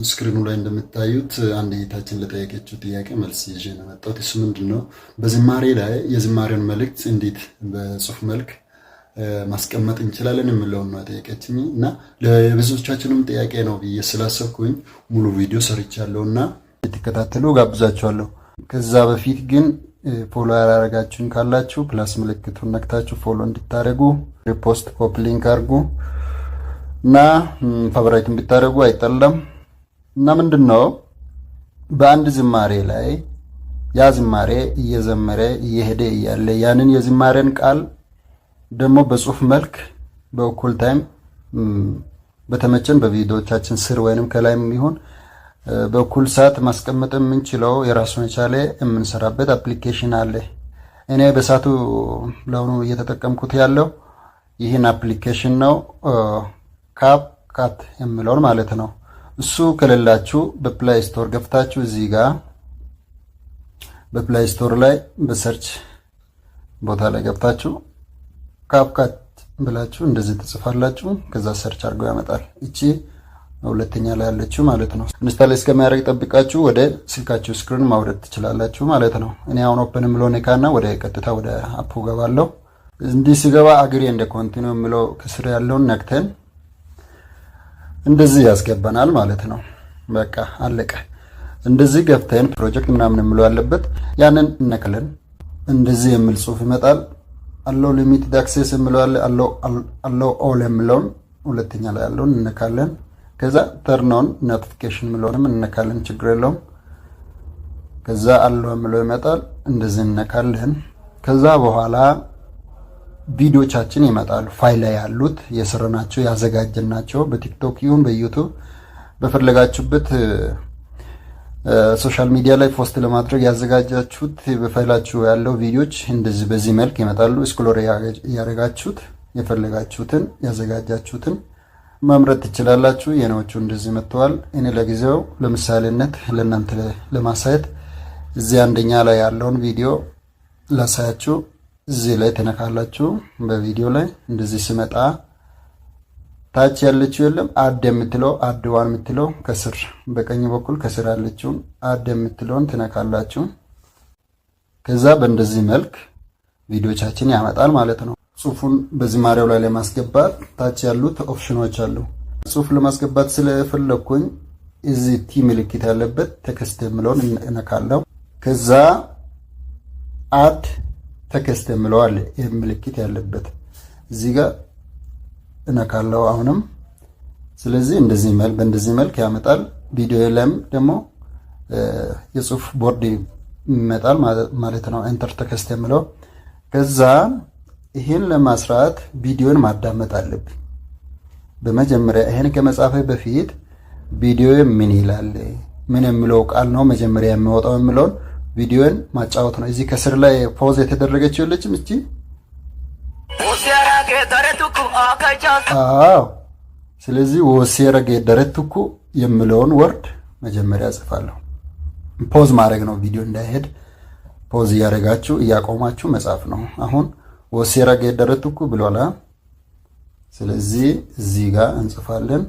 ስክሪኑ ላይ እንደምታዩት አንድ እይታችን ለጠየቀችው ጥያቄ መልስ ይዤ ነው የመጣሁት። እሱ ምንድነው በዝማሬ ላይ የዝማሬውን መልእክት እንዴት በጽሁፍ መልክ ማስቀመጥ እንችላለን የሚለውን ነው ጠየቀችኝ እና ለብዙዎቻችንም ጥያቄ ነው ብዬ ስላሰብኩኝ ሙሉ ቪዲዮ ሰርቻለሁና እንድትከታተሉ ጋብዛችኋለሁ። ከዛ በፊት ግን ፎሎ ያላረጋችሁን ካላችሁ ፕላስ ምልክቱን ነክታችሁ ፎሎ እንድታደርጉ ሪፖስት ኮፒ ሊንክ አድርጉ እና ፋቮራይት እንድታደርጉ አይጠላም። እና ምንድነው በአንድ ዝማሬ ላይ ያ ዝማሬ እየዘመረ እየሄደ እያለ ያንን የዝማሬን ቃል ደግሞ በጽሁፍ መልክ በእኩል ታይም በተመቸን በቪዲዮቻችን ስር ወይንም ከላይም ይሁን በእኩል ሰዓት ማስቀመጥ የምንችለው የራሱን የቻለ የምንሰራበት አፕሊኬሽን አለ። እኔ በሳቱ ለአሁኑ እየተጠቀምኩት ያለው ይህን አፕሊኬሽን ነው፣ ካፕካት የሚለውን ማለት ነው። እሱ ከሌላችሁ በፕላይ ስቶር ገብታችሁ እዚህ ጋር በፕላይ ስቶር ላይ በሰርች ቦታ ላይ ገብታችሁ ካፕካት ብላችሁ እንደዚህ ትጽፋላችሁ። ከዛ ሰርች አድርጎ ያመጣል። እቺ ሁለተኛ ላይ ያለችው ማለት ነው። ኢንስታል እስከሚያደርግ ጠብቃችሁ ወደ ስልካችሁ ስክሪን ማውረድ ትችላላችሁ ማለት ነው። እኔ አሁን ኦፕን ምሎ ነካና ወደ ቀጥታ ወደ አፑ ገባለሁ። እንዲህ ሲገባ አግሪ እንደ ኮንቲኒው ምሎ ከስር ያለውን ነክተን እንደዚህ ያስገባናል ማለት ነው። በቃ አለቀ። እንደዚህ ገብተን ፕሮጀክት ምናምን ምሎ ያለበት ያንን እነካለን። እንደዚህ የሚል ጽሁፍ ይመጣል። አለው ሊሚትድ አክሰስ የሚለው አለ። አለው ኦል የሚለውን ሁለተኛ ላይ ያለውን እነካለን። ከዛ ተርን ኦን ኖቲፊኬሽን የሚለውንም እነካለን። ችግር የለውም። ከዛ አለው የሚለው ይመጣል። እንደዚህ እነካለን። ከዛ በኋላ ቪዲዮቻችን ይመጣሉ። ፋይል ላይ ያሉት የሰራናቸው ያዘጋጀናቸው በቲክቶክ ይሁን በዩቲዩብ በፈለጋችሁበት ሶሻል ሚዲያ ላይ ፖስት ለማድረግ ያዘጋጃችሁት በፋይላችሁ ያለው ቪዲዮች እንደዚህ በዚህ መልክ ይመጣሉ። ኤክስፕሎር ያደረጋችሁት የፈለጋችሁትን ያዘጋጃችሁትን መምረጥ ትችላላችሁ። የነዎቹ እንደዚህ መጥተዋል። እኔ ለጊዜው ለምሳሌነት ለእናንተ ለማሳየት እዚህ አንደኛ ላይ ያለውን ቪዲዮ ላሳያችሁ። እዚህ ላይ ተነካላችሁ። በቪዲዮ ላይ እንደዚህ ሲመጣ ታች ያለችው የለም አድ የምትለው አድ ዋን የምትለው ከስር በቀኝ በኩል ከስር ያለችው አድ የምትለውን ተነካላችሁ። ከዛ በእንደዚህ መልክ ቪዲዮቻችን ያመጣል ማለት ነው። ጽሁፉን በዝማሬው ላይ ለማስገባት ታች ያሉት ኦፕሽኖች አሉ። ጽሁፍ ለማስገባት ስለፈለኩኝ እዚህ ቲ ምልክት ያለበት ቴክስት የሚለውን እነካለሁ። ከዛ አድ ቴክስት የሚለው አለ ምልክት ያለበት እዚህ ጋር እነካለሁ አሁንም። ስለዚህ እንደዚህ መልክ በእንደዚህ መልክ ያመጣል። ቪዲዮ ላይም ደግሞ የጽሁፍ ቦርድ ይመጣል ማለት ነው። ኤንተር ቴክስት የሚለው ከዛ ይሄን ለማስራት ቪዲዮን ማዳመጥ አለብኝ። በመጀመሪያ ይሄን ከመጻፌ በፊት ቪዲዮ ምን ይላል ምን የሚለው ቃል ነው መጀመሪያ የሚወጣው የሚለውን ቪዲዮን ማጫወት ነው። እዚህ ከስር ላይ ፖዝ የተደረገችው የለችም እቺ? አዎ። ስለዚህ ወሲረገ ደረትኩ የሚለውን ወርድ መጀመሪያ ጽፋለሁ። ፖዝ ማድረግ ነው። ቪዲዮ እንዳይሄድ ፖዝ እያደረጋችሁ እያቆማችሁ መጻፍ ነው። አሁን ወሲረገ ደረትኩ ብሏላ። ስለዚህ እዚህ ጋር እንጽፋለን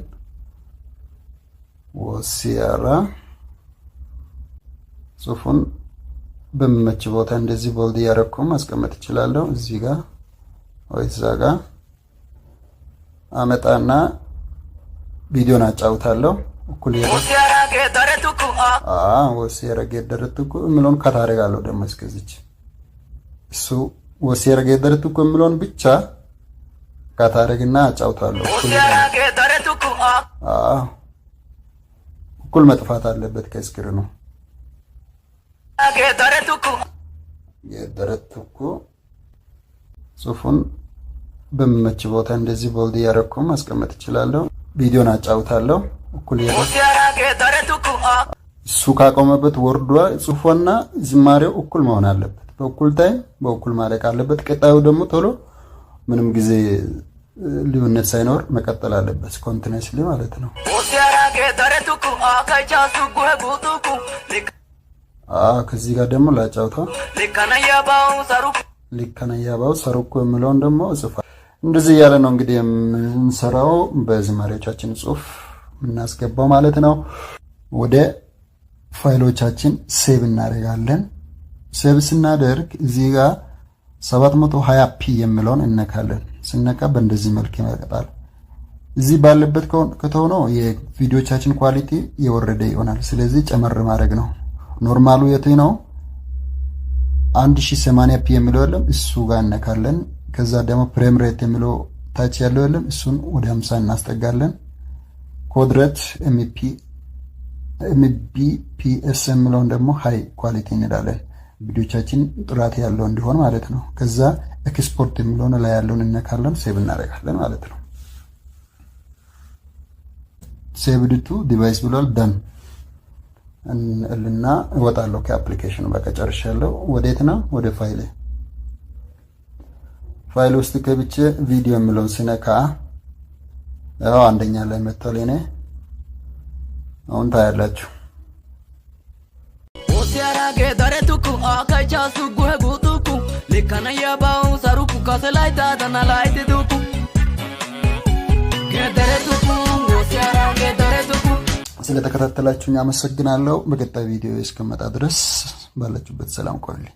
ወሲራ ጽሁፉን በመመች ቦታ እንደዚህ ቦልድ ያረኩ ማስቀመጥ እችላለሁ። እዚህ ጋር ወይ እዛ ጋር አመጣና ቪዲዮን አጫውታለሁ። እኩል ወሲረገ ደረትኩ የሚለውን ካታረጋለሁ ደግሞ እስከዚች እሱ ወሲረገ ደረትኩ የሚለውን ብቻ ካታረግና አጫውታለሁ። እኩል መጥፋት አለበት ከስክሪኑ ነው። የደረትኩ ጽሁፉን በመመች ቦታ እንደዚህ ቦልድ ያረኩ ማስቀመጥ እችላለሁ። ቪዲዮን አጫውታለሁ። እኩል እሱ ካቆመበት ወርዷ ጽሁፏና ዝማሬው እኩል መሆን አለበት። በእኩል ታይም በእኩል ማለቅ አለበት። ቀጣዩ ደግሞ ቶሎ ምንም ጊዜ ልዩነት ሳይኖር መቀጠል አለበት። ኮንቲኒዩስሊ ማለት ነው። ከዚህ ጋር ደግሞ ላጫውታው ሊከነያባው ሰሩኩ የሚለውን ደግሞ እጽፋለሁ። እንደዚህ ያለ ነው እንግዲህ የምንሰራው በዝማሬዎቻችን ጽሁፍ የምናስገባው ማለት ነው። ወደ ፋይሎቻችን ሴቭ እናደርጋለን። ሴቭ ስናደርግ እዚህ ጋር 720p የሚለውን እነካለን። ስነካ በእንደዚህ መልክ ይመጣል። እዚህ ባለበት ከተሆነው የቪዲዮቻችን ኳሊቲ የወረደ ይሆናል። ስለዚህ ጨመር ማድረግ ነው። ኖርማሉ የት ነው? 1080p የሚለው የለም፣ እሱ ጋር እነካለን። ከዛ ደግሞ ፍሬም ሬት የሚለው ታች ያለው የለም፣ እሱን ወደ 50 እናስጠጋለን። ኮድ ሬት mbps የሚለውን ደግሞ ሃይ ኳሊቲ እንላለን። ቪዲዮቻችን ጥራት ያለው እንዲሆን ማለት ነው። ከዛ ኤክስፖርት የሚለውን ላይ ያለውን እነካለን፣ ሴቭ እናደርጋለን ማለት ነው። ሴቭድ ቱ ዲቫይስ ብሏል። ደን እና እወጣለሁ ከአፕሊኬሽኑ። በቃ ጨርሻለሁ። ወዴት ነው? ወደ ፋይል ውስጥ ከብቼ ቪዲዮ የሚለውን ስነካ ያው አንደኛ ላይ መጥቷል። እኔ አሁን ታያላችሁ። ኦሲያራጌ ዳረቱኩ አካቻሱ ጉጉቱኩ ለካናያ ባው ሳሩኩ ካሰላይ ታዳና ላይት ዱኩ ገደረቱኩ ኦሲያራጌ ዳረቱኩ። ስለተከታተላችሁኝ አመሰግናለሁ። በቀጣይ ቪዲዮ እስከመጣ ድረስ ባላችሁበት ሰላም ቆዩልኝ።